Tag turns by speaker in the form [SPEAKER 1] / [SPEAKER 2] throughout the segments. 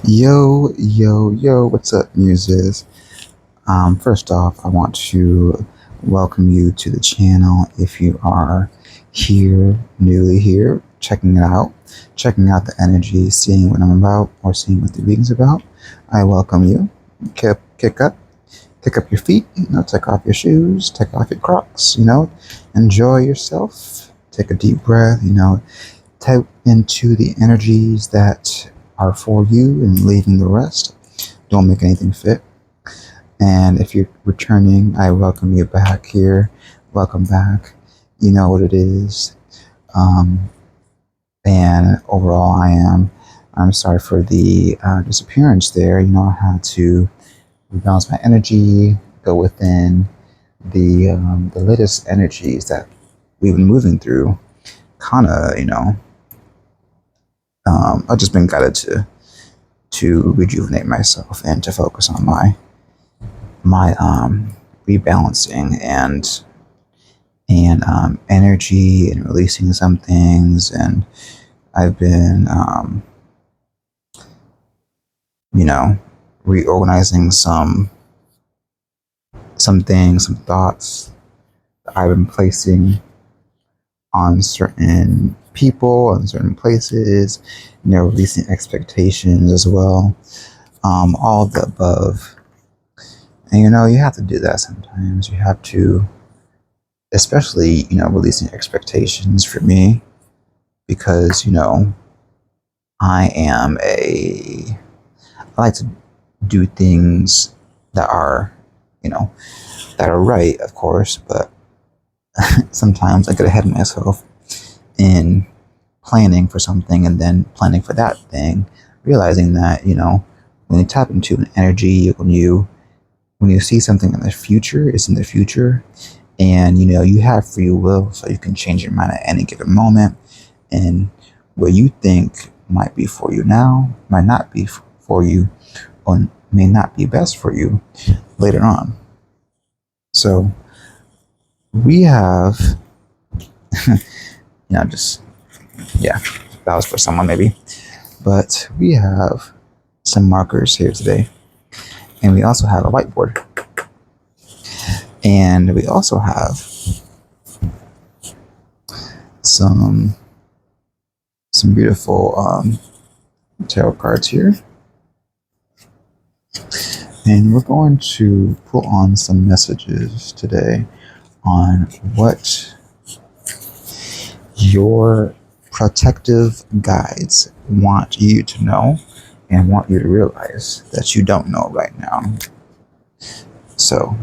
[SPEAKER 1] Yo, yo, yo, what's up, muses? First off, I want to welcome you to the channel. If you are here, newly here, checking out the energy, seeing what I'm about, or seeing what the reading's about, I welcome you. Kick up your feet, take off your shoes, take off your Crocs, enjoy yourself, take a deep breath, tap into the energies that are for you and leaving the rest. Don't make anything fit. And if you're returning, I welcome you back here. Welcome back. You know what it is. Um, and overall, I'm sorry for the disappearance there. I had to rebalance my energy, go within the latest energies that we've been moving through. Kind of, I've just been guided to rejuvenate myself and to focus on my rebalancing and energy and releasing some things. And I've been reorganizing some things, some thoughts that I've been placing on certain people, on certain places, releasing expectations as well. All of the above. And you have to do that sometimes. You have to, especially, releasing expectations for me, because, I like to do things that are, that are right, of course, but sometimes I get ahead of myself in planning for something and then planning for that thing, realizing that, when you tap into an energy, when you see something in the future, it's in the future, and you have free will, so you can change your mind at any given moment. And what you think might be for you now might not be for you, or may not be best for you later on. So we have, just, yeah, that was for someone maybe, but we have some markers here today, and we also have a whiteboard, and we also have some beautiful tarot cards here, and we're going to pull on some messages today on what your protective guides want you to know and want you to realize that you don't know right now. So,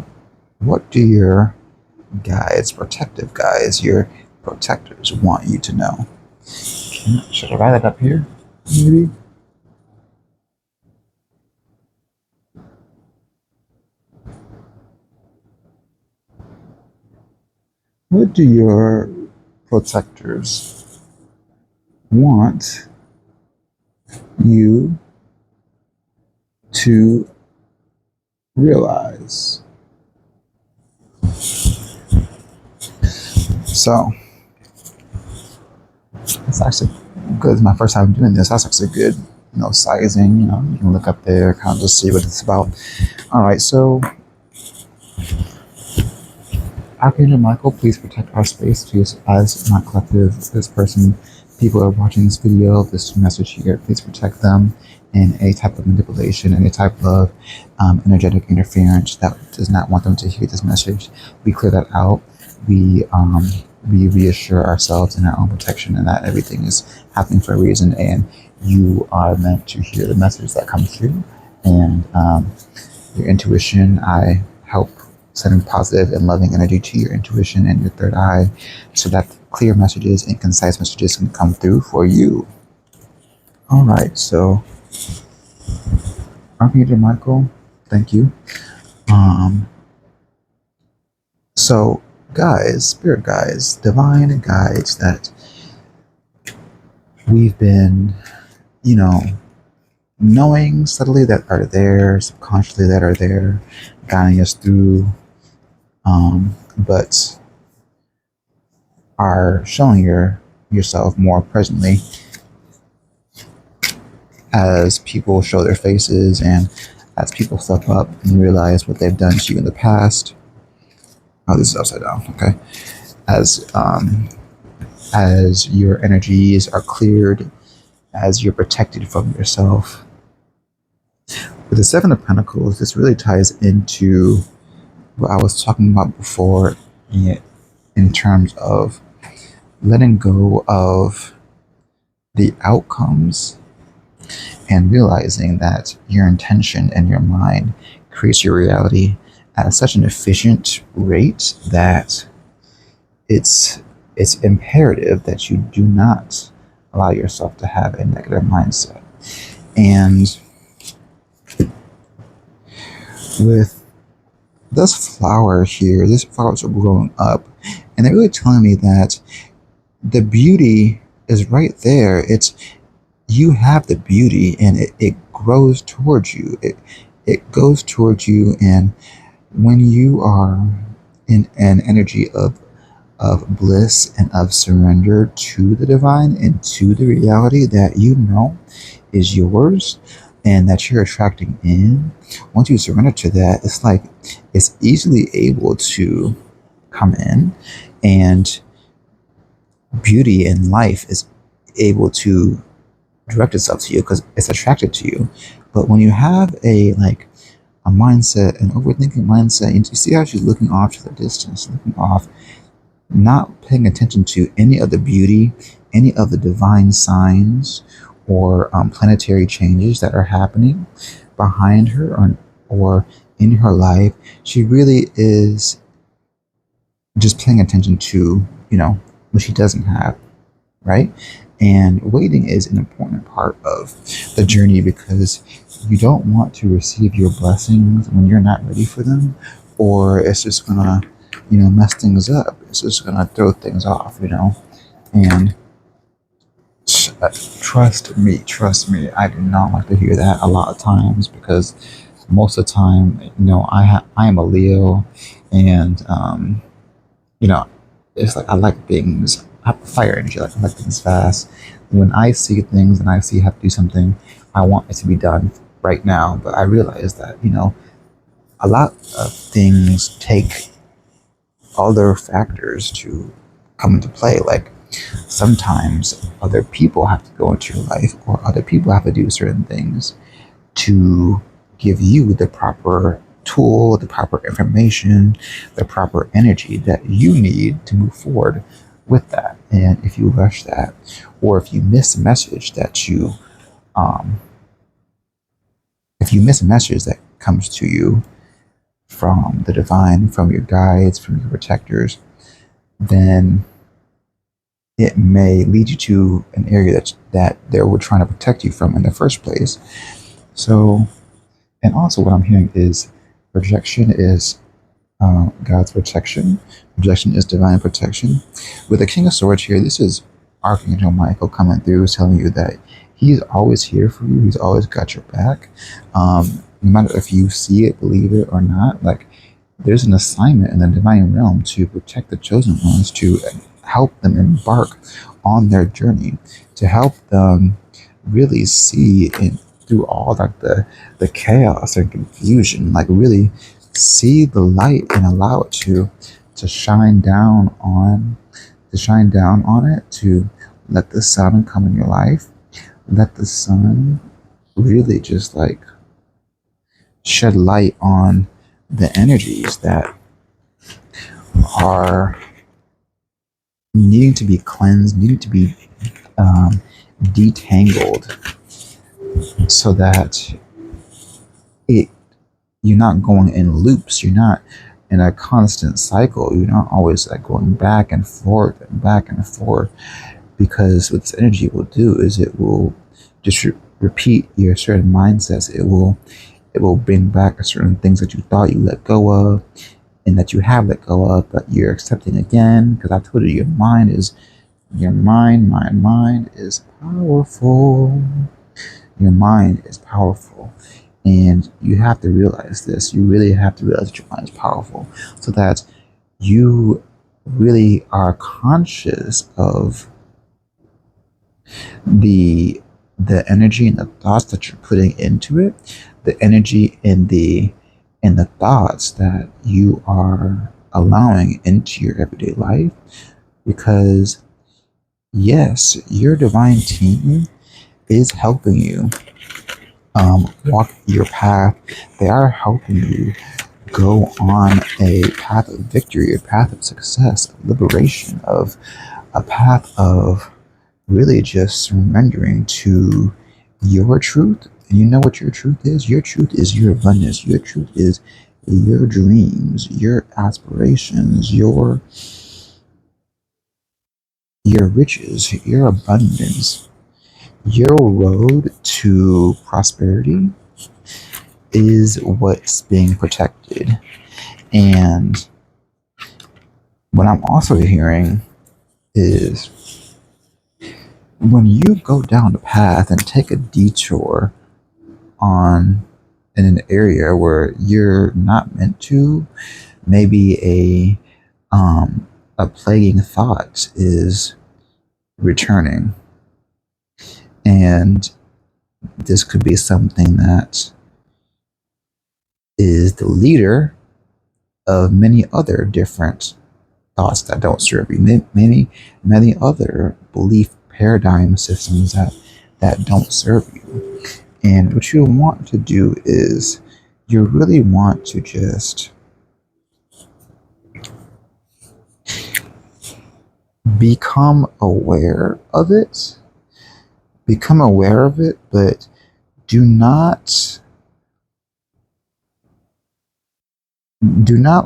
[SPEAKER 1] what do your guides, protective guides, your protectors want you to know? Should I write it up here? Maybe? What do your protectors want you to realize? So, it's actually good. It's my first time doing this. That's actually good. Sizing, you can look up there, kind of just see what it's about. All right, so Archangel Michael, please protect our space to as not collective, this person, people are watching this video, this message here, please protect them in any type of manipulation, any type of energetic interference that does not want them to hear this message. We clear that out. We reassure ourselves in our own protection and that everything is happening for a reason, and you are meant to hear the message that comes through. And your intuition, I help sending positive and loving energy to your intuition and your third eye so that clear messages and concise messages can come through for you. All right, so Archangel Michael, thank you. So guys, spirit guides, divine guides that we've been, knowing subtly that are there, subconsciously that are there, guiding us through, but are showing yourself more presently as people show their faces and as people step up and realize what they've done to you in the past. Oh, this is upside down. Okay. As as your energies are cleared, as you're protected from yourself. With the Seven of Pentacles, this really ties into what I was talking about before in terms of letting go of the outcomes and realizing that your intention and your mind creates your reality at such an efficient rate that it's imperative that you do not allow yourself to have a negative mindset. And with this flower here, these flowers are growing up, and they're really telling me that the beauty is right there. It's you have the beauty, and it grows towards you. It goes towards you, and when you are in an energy of bliss and of surrender to the divine and to the reality that you know is yours and that you're attracting in, once you surrender to that, it's like it's easily able to come in, and beauty in life is able to direct itself to you because it's attracted to you. But when you have a mindset, an overthinking mindset, and you see how she's looking off to the distance, looking off, not paying attention to any of the beauty, any of the divine signs or planetary changes that are happening behind her or in her life. She really is just paying attention to, what she doesn't have, right? And waiting is an important part of the journey because you don't want to receive your blessings when you're not ready for them, or it's just gonna, mess things up. It's just gonna throw things off, And trust me, I do not like to hear that a lot of times because most of the time, I am a Leo, and it's like I like things. I have fire energy. Like I like things fast. When I see things and I see how to do something, I want it to be done right now. But I realize that a lot of things take other factors to come into play. Like sometimes other people have to go into your life, or other people have to do certain things to give you the proper tool, the proper information, the proper energy that you need to move forward with that. And if you rush that, or if you miss a message that comes to you from the divine, from your guides, from your protectors, then it may lead you to an area that they were trying to protect you from in the first place. So, and also what I'm hearing is projection is God's protection. Projection is divine protection. With the King of Swords here, this is Archangel Michael coming through, telling you that he's always here for you. He's always got your back. No matter if you see it, believe it or not, like there's an assignment in the divine realm to protect the chosen ones, to help them embark on their journey, to help them really see through all like the chaos and confusion, like really see the light and allow it to shine down on it, to let the sun come in your life, let the sun really just like shed light on the energies that are needing to be cleansed, needing to be detangled, so that you're not going in loops. You're not in a constant cycle. You're not always like going back and forth and back and forth, because what this energy will do is it will just repeat your certain mindsets. It will bring back certain things that you thought you let go of and that you have let go of, but you're accepting again. Because I told you, mind is powerful. Your mind is powerful. And you have to realize this. You really have to realize that your mind is powerful, so that you really are conscious of the the energy and the thoughts that you're putting into it, the energy and the thoughts that you are allowing into your everyday life. Because yes, your divine team is helping you walk your path. They are helping you go on a path of victory, a path of success, of liberation, of a path of really just surrendering to your truth. And you know what your truth is? Your truth is your abundance. Your truth is your dreams, your aspirations, your riches, your abundance. Your road to prosperity is what's being protected. And what I'm also hearing is when you go down the path and take a detour on in an area where you're not meant to, maybe a plaguing thought is returning. And this could be something that is the leader of many other different thoughts that don't serve you, many other belief paradigm systems that don't serve you. And what you want to do is you really want to just become aware of it, but do not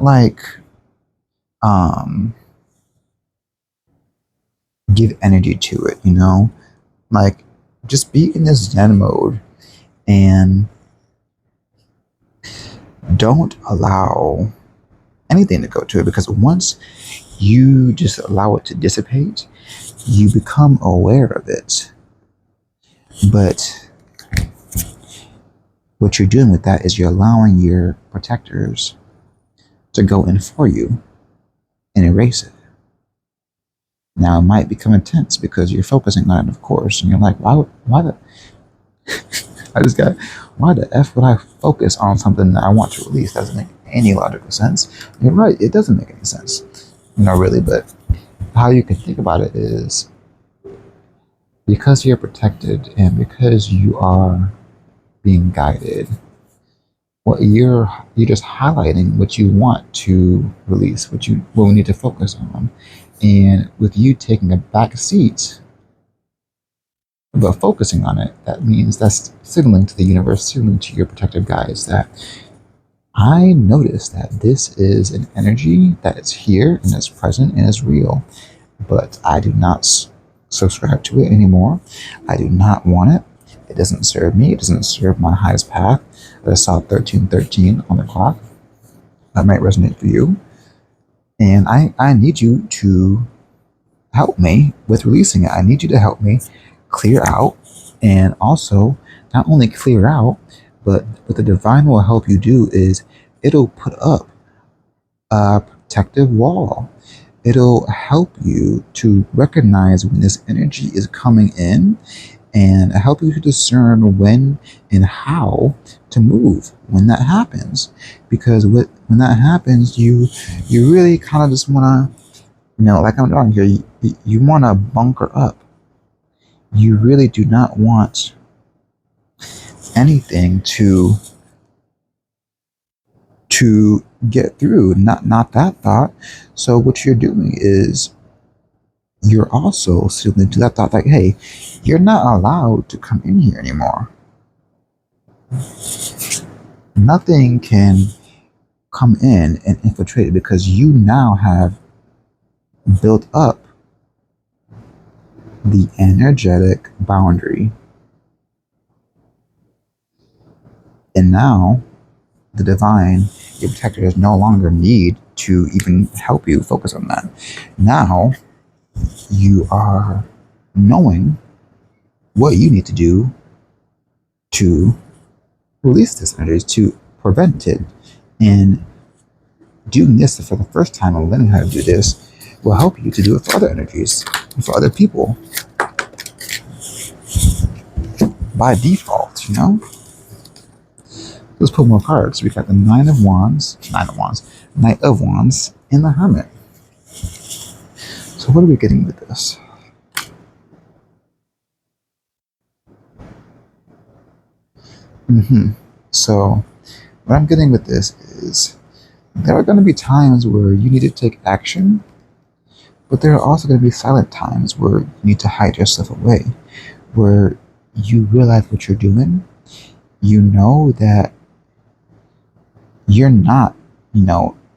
[SPEAKER 1] like give energy to it, like just be in this zen mode and don't allow anything to go to it, because once you just allow it to dissipate, you become aware of it. But what you're doing with that is you're allowing your protectors to go in for you and erase it. Now it might become intense because you're focusing on it, of course, and you're like, why the why the F would I focus on something that I want to release? Doesn't make any logical sense. You're right, it doesn't make any sense. Really, but how you can think about it is because you're protected and because you are being guided, what you're just highlighting what you want to release, what we need to focus on. And with you taking a back seat but focusing on it, that means that's signaling to the universe, signaling to your protective guides that I notice that this is an energy that is here and is present and is real, but I do not subscribe to it anymore. I do not want it. It doesn't serve me. It doesn't serve my highest path. I saw 1313 on the clock. That might resonate for you. And I need you to help me with releasing it. I need you to help me clear out, and also not only clear out, but what the divine will help you do is it'll put up a protective wall. It'll help you to recognize when this energy is coming in and help you to discern when and how to move when that happens. Because when that happens, you really kind of just want to, like I'm doing here, you want to bunker up. You really do not want anything to get through, not that thought. So what you're doing is you're also signaling to that thought like, hey, you're not allowed to come in here anymore. Nothing can come in and infiltrate it because you now have built up the energetic boundary. And now the divine, your protectors, no longer need to even help you focus on that. Now you are knowing what you need to do to release this energy, to prevent it. And doing this for the first time and learning how to do this will help you to do it for other energies, for other people. by default, you know? Let's pull more cards. We got the Knight of Wands, and the Hermit. So what are we getting with this? So what I'm getting with this is there are going to be times where you need to take action, but there are also going to be silent times where you need to hide yourself away, where you realize what you're doing. You know that you're not,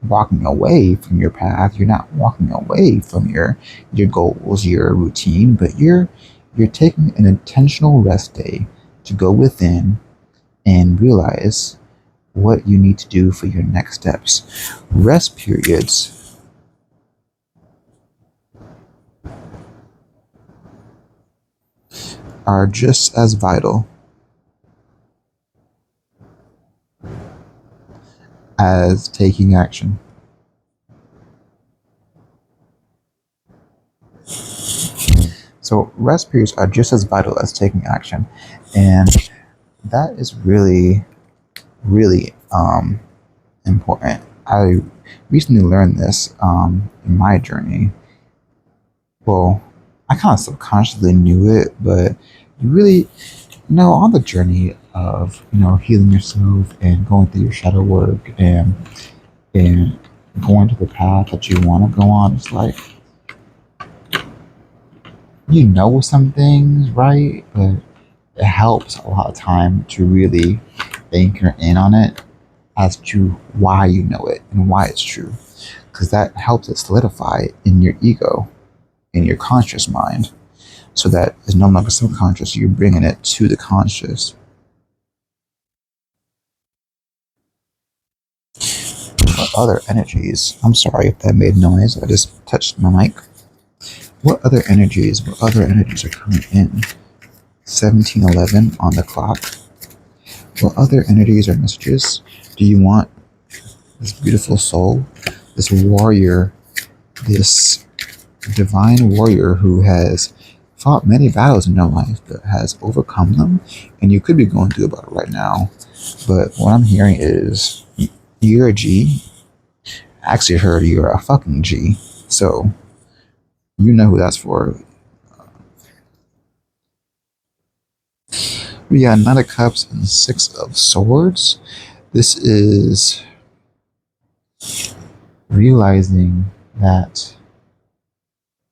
[SPEAKER 1] walking away from your path. You're not walking away from your goals, your routine, but you're taking an intentional rest day to go within and realize what you need to do for your next steps. Rest periods are just as vital as taking action. So rest periods are just as vital as taking action. And that is really, really important. I recently learned this in my journey. Well, I kind of subconsciously knew it, but you really on the journey of healing yourself and going through your shadow work and going to the path that you want to go on. It's like some things, right? But it helps a lot of time to really anchor in on it as to why you know it and why it's true, because that helps it solidify in your ego, in your conscious mind, so that it's no longer subconscious. You're bringing it to the conscious. What other energies? I'm sorry if that made noise. I just touched my mic. What other energies are coming in? 1711 on the clock. What other energies or messages do you want this beautiful soul, this warrior, this divine warrior who has fought many battles in your life but has overcome them? And you could be going through a battle right now, but what I'm hearing is you're a G. I actually heard you're a fucking G. So you know who that's for. We got Knight of Cups and Six of Swords. This is realizing that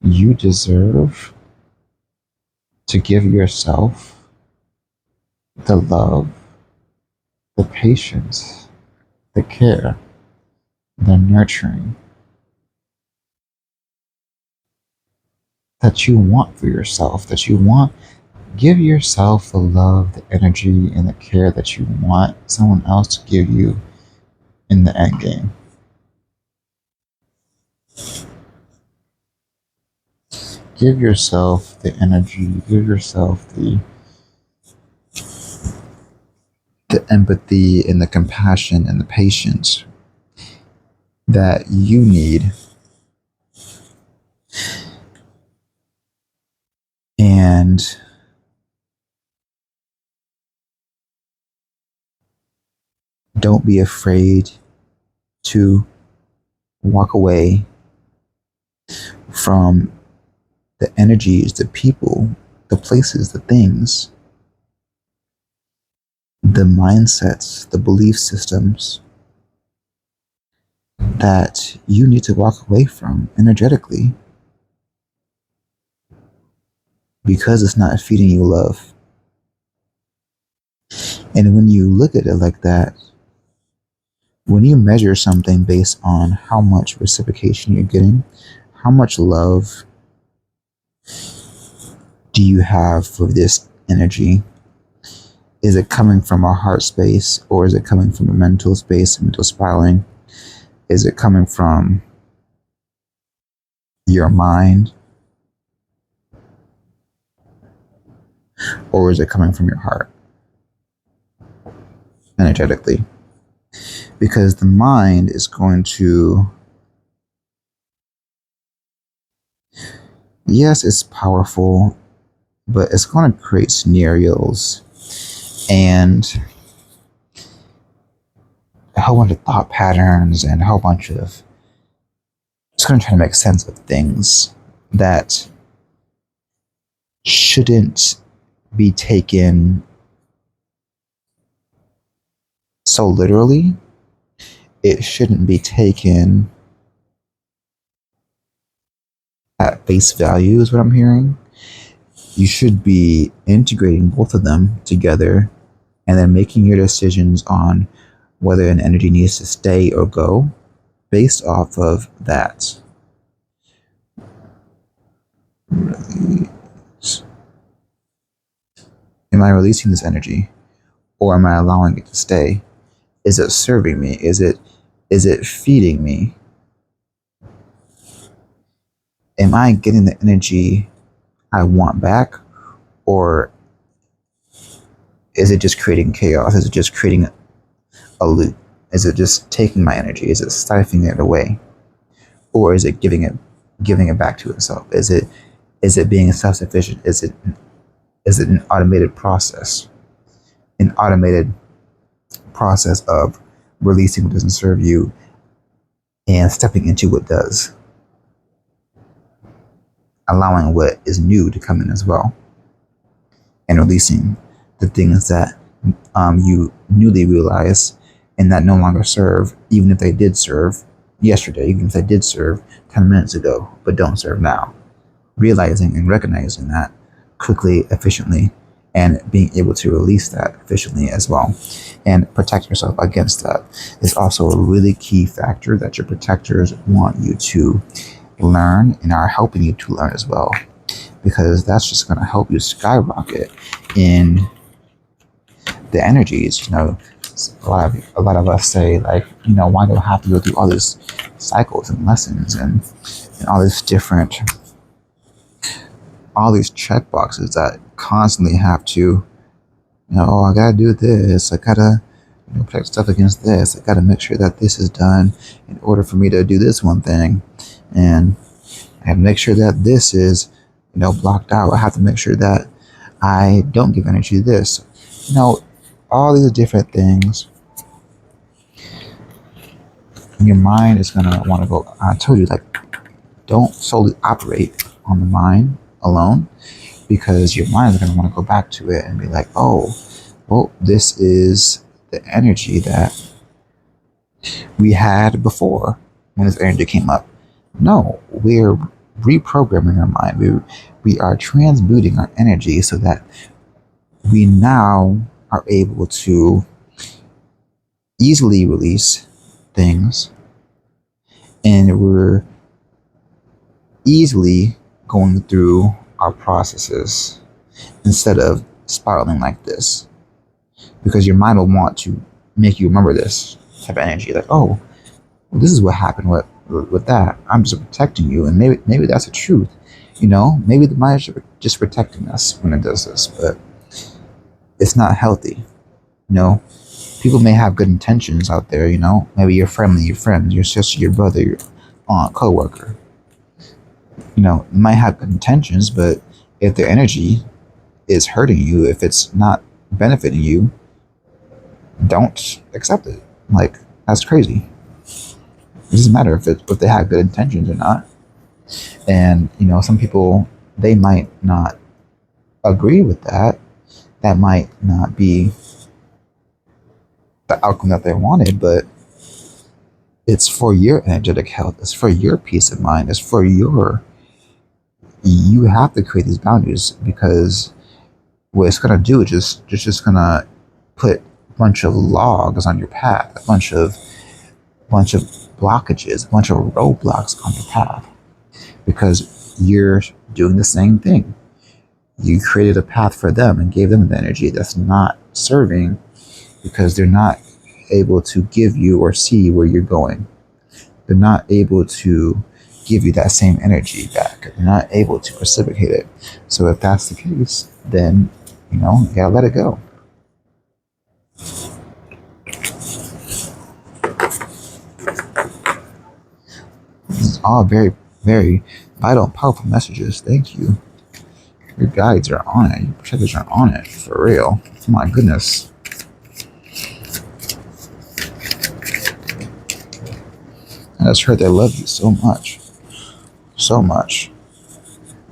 [SPEAKER 1] you deserve to give yourself the love, the patience, the care, the nurturing that you want for yourself, that you want. Give yourself the love, the energy, and the care that you want someone else to give you in the end game. Give yourself the energy, give yourself the empathy and the compassion and the patience that you need. And don't be afraid to walk away from the energies, the people, the places, the things, the mindsets, the belief systems that you need to walk away from energetically, because it's not feeding you love. And when you look at it like that, when you measure something based on how much reciprocation you're getting, how much love do you have for this energy? Is it coming from a heart space, or is it coming from a mental space, mental spiraling? Is it coming from your mind, or is it coming from your heart energetically? Because the mind is going to, yes, it's powerful, but it's going to create scenarios and a whole bunch of thought patterns and a whole bunch of just going to try to make sense of things that shouldn't be taken so literally. It shouldn't be taken at face value, is what I'm hearing. You should be integrating both of them together and then making your decisions on whether an energy needs to stay or go based off of that. Am I releasing this energy, or am I allowing it to stay? Is it serving me? Is it feeding me? Am I getting the energy I want back, or is it just creating chaos? Is it just creating a loop? Is it just taking my energy? Is it siphoning it away, or is it giving it back to itself? Is it being self-sufficient? Is it an automated process? An automated process of releasing what doesn't serve you and stepping into what does, allowing what is new to come in as well, and releasing the things that you newly realize and that no longer serve, even if they did serve yesterday, even if they did serve 10 minutes ago, but don't serve now. Realizing and recognizing that quickly, efficiently, and being able to release that efficiently as well and protect yourself against that is also a really key factor that your protectors want you to learn and are helping you to learn as well, because that's just going to help you skyrocket in the energies. A lot of us say, like, why do I have to go through all these cycles and lessons and all these check boxes that constantly have to, oh, I gotta do this, I gotta protect stuff against this, I gotta make sure that this is done in order for me to do this one thing, and I have to make sure that this is blocked out. I have to make sure that I don't give energy to this. All these different things. Your mind is gonna want to go. I told you, like, don't solely operate on the mind alone, because your mind is gonna want to go back to it and be like, oh, well, this is the energy that we had before when this energy came up. No, we're reprogramming our mind. We are transmuting our energy so that we now are able to easily release things, and we're easily going through our processes instead of spiraling like this, because your mind will want to make you remember this type of energy, like, oh, well, this is what happened with that. I'm just protecting you, and maybe that's the truth. Maybe the mind is just protecting us when it does this, but it's not healthy. People may have good intentions out there. Maybe your family, your friends, your sister, your brother, your aunt, coworker. Might have good intentions, but if their energy is hurting you, if it's not benefiting you, don't accept it. Like, that's crazy. It doesn't matter if they have good intentions or not. And some people, they might not agree with that. That might not be the outcome that they wanted, but it's for your energetic health. It's for your peace of mind. It's for you have to create these boundaries, because what it's going to do is just going to put a bunch of logs on your path, a bunch of blockages, a bunch of roadblocks on your path, because you're doing the same thing. You created a path for them and gave them the energy that's not serving, because they're not able to give you or see where you're going. They're not able to give you that same energy back. They're not able to reciprocate it. So if that's the case, then you gotta let it go. This is all very, very vital and powerful messages. Thank you. Your guides are on it. Your protectors are on it. For real. Oh my goodness. I just heard they love you so much. So much.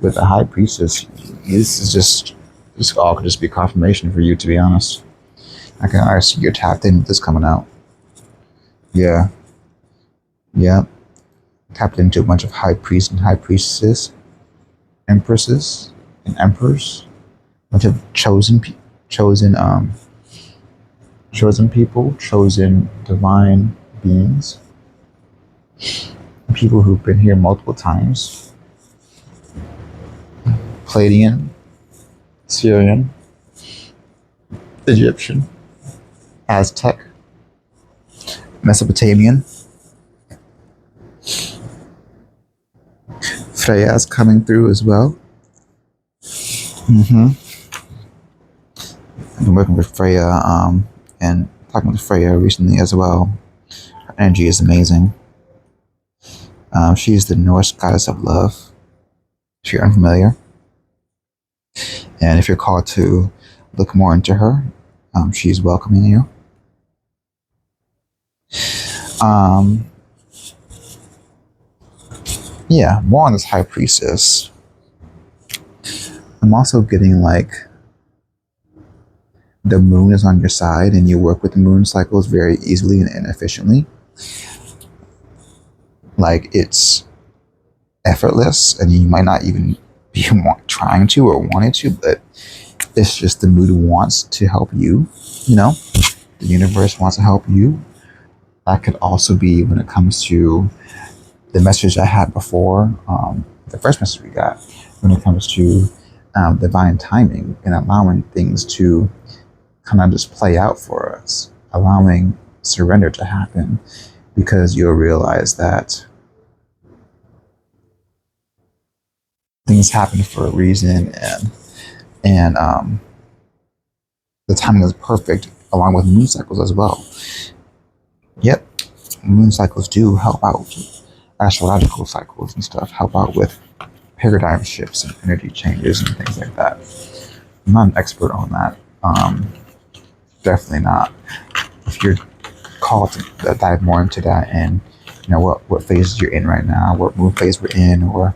[SPEAKER 1] With the High Priestess, this all could just be confirmation for you, to be honest. I can already see you're tapped in with this coming out. Yeah. Yeah. Tapped into a bunch of high priests and high priestesses, empresses and emperors, a bunch of chosen people, chosen divine beings, people who've been here multiple times. Palladian, Syrian, Egyptian, Aztec, Mesopotamian. Freya's coming through as well. I've been working with Freya and talking with Freya recently as well. Her energy is amazing. She's the Norse goddess of love. If you're unfamiliar, and if you're called to look more into her, she's welcoming you. Yeah, more on this high priestess. I'm also getting like the moon is on your side and you work with the moon cycles very easily and efficiently. Like it's effortless and you might not even be trying to or wanting to, but it's just the mood wants to help you. You know, the universe wants to help you. That could also be when it comes to the message I had before, the first message we got, when it comes to divine timing and allowing things to kind of just play out for us, allowing surrender to happen, because you'll realize that things happen for a reason, and the timing is perfect, along with moon cycles as well. Yep, moon cycles do help out. Astrological cycles and stuff help out with paradigm shifts and energy changes and things like that. I'm not an expert on that. Definitely not. If you're called to dive more into that, and you know what phases you're in right now, what moon phase we're in, or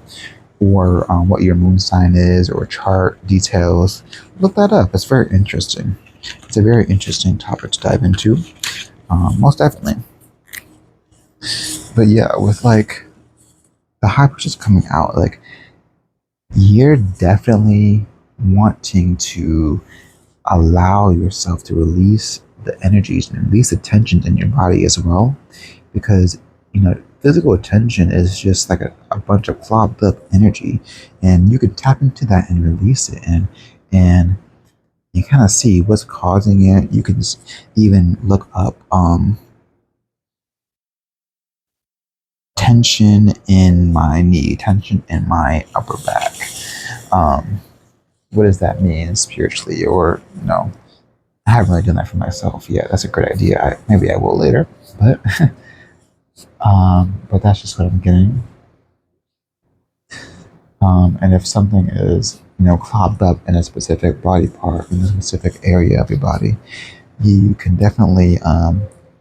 [SPEAKER 1] what your moon sign is, or chart details, look that up. It's very interesting. It's a very interesting topic to dive into. Most definitely. But yeah, with like the high priestess coming out, like you're definitely wanting to allow yourself to release the energies and release the tensions in your body as well, because you know physical tension is just like a bunch of clogged up energy, and you could tap into that and release it, and you kind of see what's causing it. You can even look up tension in my knee, tension in my upper back. What does that mean spiritually? Or, you know, I haven't really done that for myself yet. That's a great idea. Maybe I will later, but but that's just what I'm getting. And if something is, you know, clogged up in a specific body part, in a specific area of your body, you can definitely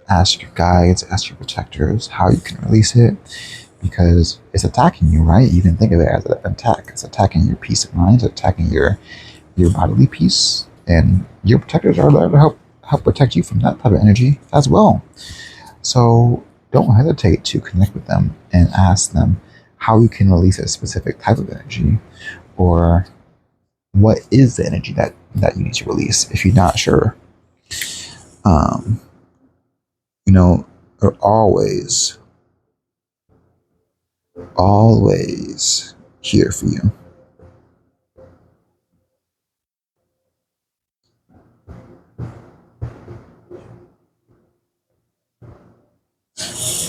[SPEAKER 1] ask your guides, ask your protectors how you can release it, because it's attacking you, right? You can think of it as an attack. It's attacking your peace of mind, it's attacking your bodily peace, and your protectors are there to help protect you from that type of energy as well. So don't hesitate to connect with them and ask them how you can release a specific type of energy, or what is the energy that you need to release if you're not sure. You know, are always here for you.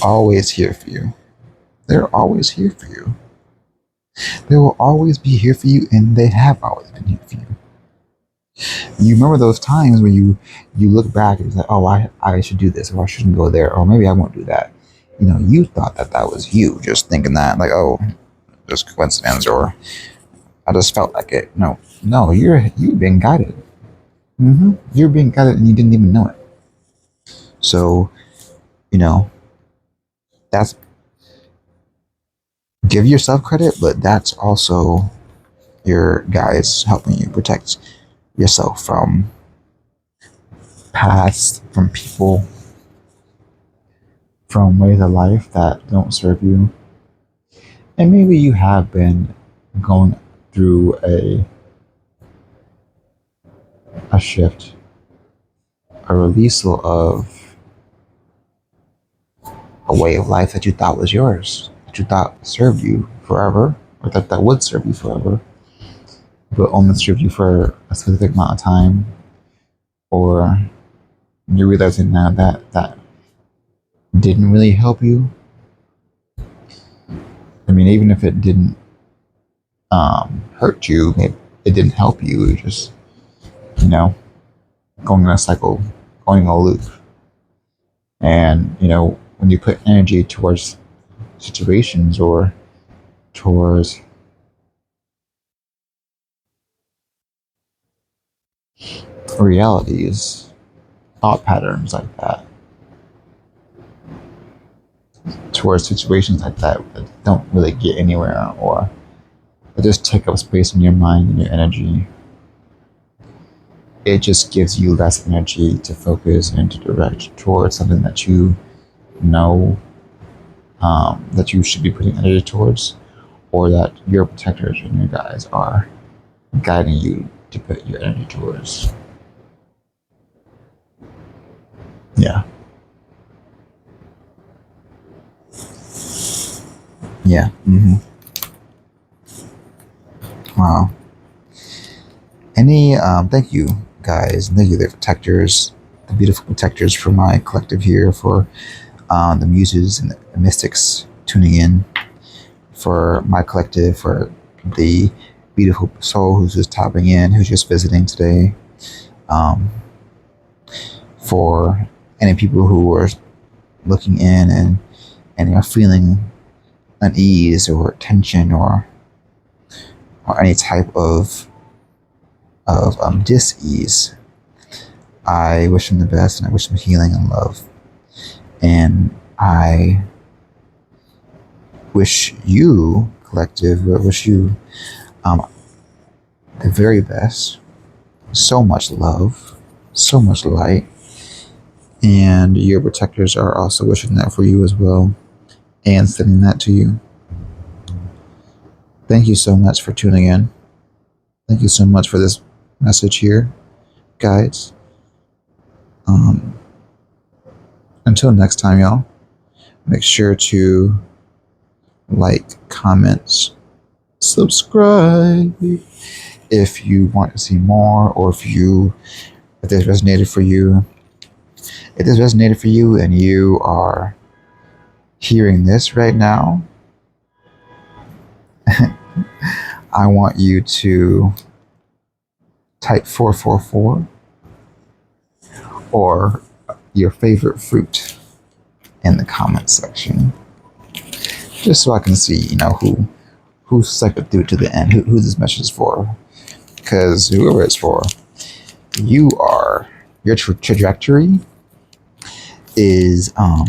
[SPEAKER 1] Always here for you. They're always here for you. They will always be here for you, and they have always been here for you. You remember those times when you look back and it's like, oh, I should do this, or I shouldn't go there, or maybe I won't do that. You know, you thought that was you, just thinking that, like, oh, just coincidence, or I just felt like it. No, no, you've been guided. You're being guided and you didn't even know it. So, you know, that's give yourself credit, but that's also your guides helping you protect yourself from past, from people, from ways of life that don't serve you. And maybe you have been going through a shift, a releasal of a way of life that you thought was yours, that you thought served you forever, or that would serve you forever, but only served you for a specific amount of time, or you're realizing now that that didn't really help you. I mean, even if it didn't hurt you, it didn't help you. It just, you know, going in a cycle, going in a loop. And, when you put energy towards situations or towards realities, thought patterns like that, towards situations like that don't really get anywhere, or they just take up space in your mind and your energy, it just gives you less energy to focus and to direct towards something that you know that you should be putting energy towards, or that your protectors and your guides are guiding you to put your energy towards. Yeah. Yeah. Wow. Thank you, guys. Thank you, the protectors, the beautiful protectors for my collective here, for the muses and the mystics tuning in, for my collective, for the beautiful soul who's just topping in, who's just visiting today, for any people who are looking in and are feeling unease or tension or any type of dis-ease. I wish them the best, and I wish them healing and love. And I wish you, collective, I wish you the very best. So much love, so much light. And your protectors are also wishing that for you as well, and sending that to you. Thank you so much for tuning in. Thank you so much for this message here, guys. Until next time, y'all, make sure to like, comments, subscribe if you want to see more, or if this resonated for you. If this resonated for you and you are hearing this right now, I want you to type 444 or your favorite fruit in the comment section, just so I can see, who's stuck it through to the end, who this message is for. Because whoever it's for, your trajectory is, I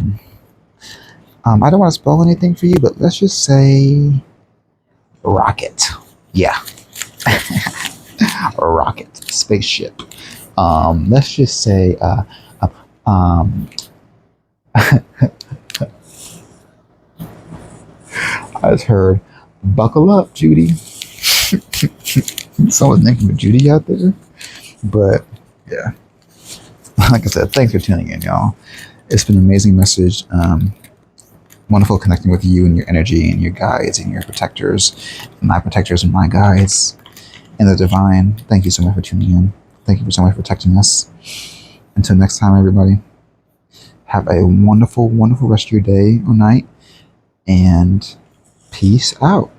[SPEAKER 1] don't want to spell anything for you, but let's just say rocket. Yeah. A rocket, spaceship. Let's just say, I just heard, buckle up, Judy. Someone's thinking of Judy out there. But yeah, like I said, thanks for tuning in, y'all. It's been an amazing message. Wonderful connecting with you and your energy and your guides and your protectors, my protectors and my guides, and the divine. Thank you so much for tuning in. Thank you so much for protecting us. Until next time, everybody, have a wonderful, wonderful rest of your day or night, and peace out.